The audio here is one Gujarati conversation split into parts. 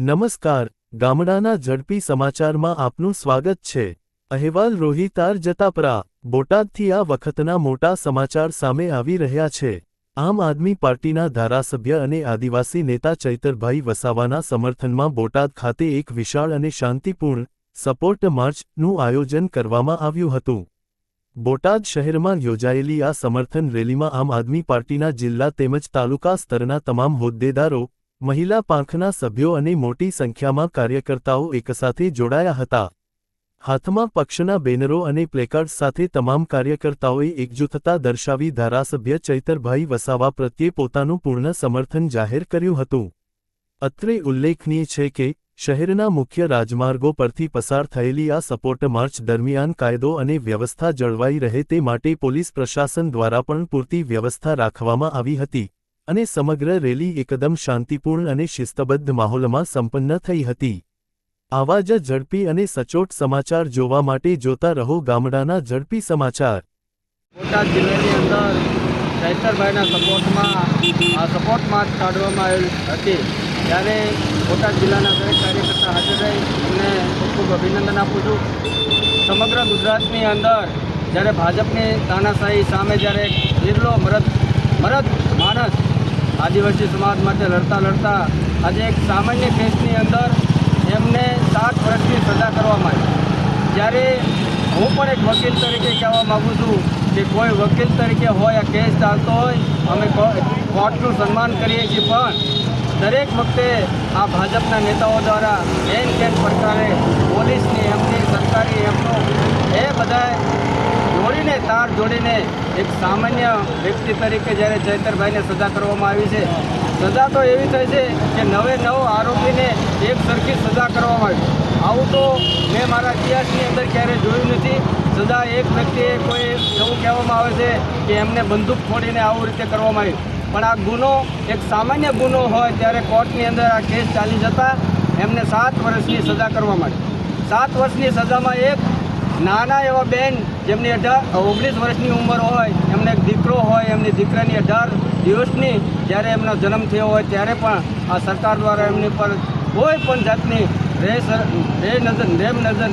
નમસ્કાર, ગામડાના ઝડપી સમાચારમાં આપનું સ્વાગત છે। અહેવાલ રોહિત આર જતાપરા। બોટાદથી આ વખતના મોટા સમાચાર સામે આવી રહ્યા છે। આમ આદમી પાર્ટીના ધારાસભ્ય અને આદિવાસી નેતા ચૈતરભાઈ વસાવાના સમર્થનમાં બોટાદ ખાતે એક વિશાળ અને શાંતિપૂર્ણ સપોર્ટ માર્ચનું આયોજન કરવામાં આવ્યું હતું। બોટાદ શહેરમાં યોજાયેલી આ સમર્થન રેલીમાં આમ આદમી પાર્ટીના જિલ્લા તેમજ તાલુકા સ્તરના તમામ હોદ્દેદારો, મહિલા પાંખના સભ્યો અને મોટી સંખ્યામાં કાર્યકર્તાઓ એકસાથે જોડાયા હતા। હાથમાં પક્ષના બેનરો અને પ્લેકાર્ડ્સ સાથે તમામ કાર્યકર્તાઓએ એકજૂથતા દર્શાવી ધારાસભ્ય ચૈતરભાઈ વસાવા પ્રત્યે પોતાનું પૂર્ણ સમર્થન જાહેર કર્યું હતું। અત્રે ઉલ્લેખનીય છે કે શહેરના મુખ્ય રાજમાર્ગો પરથી પસાર થયેલી આ સપોર્ટ માર્ચ દરમિયાન કાયદો અને વ્યવસ્થા જળવાઈ રહે તે માટે પોલીસ પ્રશાસન દ્વારા પણ પૂરતી વ્યવસ્થા રાખવામાં આવી હતી અને સમગ્ર રેલી એકદમ શાંતિપૂર્ણ અને શિસ્તબદ્ધ માહોલમાં સંપન્ન થઈ હતી। આવા જ ઝડપી અને સચોટ સમાચાર જોવા માટે જોતા રહો ગામડાના ઝડપી સમાચાર। બોટાદ જિલ્લાની અંદર ચૈતરભાઈના સપોર્ટમાં આ સપોર્ટ માર્ચ કાઢવામાં આવેલ હતી, ત્યારે બોટાદ જિલ્લાના દરેક કાર્યકર્તા હાજર રહી એમને ખૂબ ખૂબ અભિનંદન આપું છું। સમગ્ર ગુજરાતની અંદર જ્યારે ભાજપની તાનાશાહી સામે જ્યારે નિર્લો મરદ માણસ આદિવાસી સમાજ માટે લડતા આજે એક સામાન્ય કેસની અંદર એમને 7 વર્ષની સજા કરવામાં આવી। જ્યારે હું પણ એક વકીલ તરીકે કહેવા માગું છું કે કોઈ વકીલ તરીકે હોય, આ કેસ ચાલતો હોય, અમે કોર્ટનું સન્માન કરીએ છીએ, પણ દરેક વખતે આ ભાજપના નેતાઓ દ્વારા કેન પ્રકારે પોલીસની એમની સરકારી એમનો એ બધા જોડીને તાર જોડીને એક સામાન્ય વ્યક્તિ તરીકે જ્યારે ચૈતરભાઈને સજા કરવામાં આવી છે, સજા તો એવી થઈ છે કે 9 આરોપીને એક સરખી સજા કરવામાં આવી। આવું તો મેં મારા ઇતિહાસની અંદર ક્યારેય જોયું નથી। સજા એક વ્યક્તિએ કોઈ એવું કહેવામાં આવે છે કે એમને બંદૂક ફોડીને આવું રીતે કરવામાં આવી, પણ આ ગુનો એક સામાન્ય ગુનો હોય ત્યારે કોર્ટની અંદર આ કેસ ચાલી જતા એમને 7 વર્ષની સજા કરવામાં આવી। 7 વર્ષની સજામાં એક નાના એવા બેન જેમની 19 વર્ષની ઉંમર હોય, એમને એક દીકરો હોય, એમની દીકરાની 18 દિવસની જ્યારે એમનો જન્મ થયો હોય ત્યારે પણ આ સરકાર દ્વારા એમની પર કોઈ પણ જાતની નજર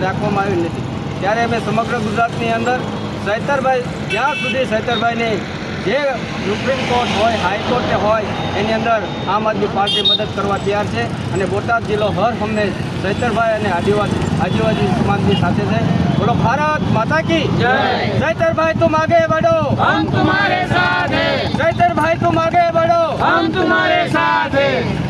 રાખવામાં આવી નથી। ત્યારે અમે સમગ્ર ગુજરાતની અંદર ચૈતરભાઈ જ્યાં સુધી ચૈતરભાઈને જે સુપ્રીમ કોર્ટ હોય, હાઈકોર્ટે હોય એની અંદર આમ આદમી પાર્ટી મદદ કરવા તૈયાર છે અને બોટાદ જિલ્લો હર હંમેશ ચૈતરભાઈ અને આદિવાસી સમાજની સાથે છે। बोलो भारत माता की जय। चैतरभाई तुम आगे बढ़ो, हम तुम्हारे साथ हैं। चैतरभाई तुम आगे बढ़ो, हम तुम्हारे साथ हैं।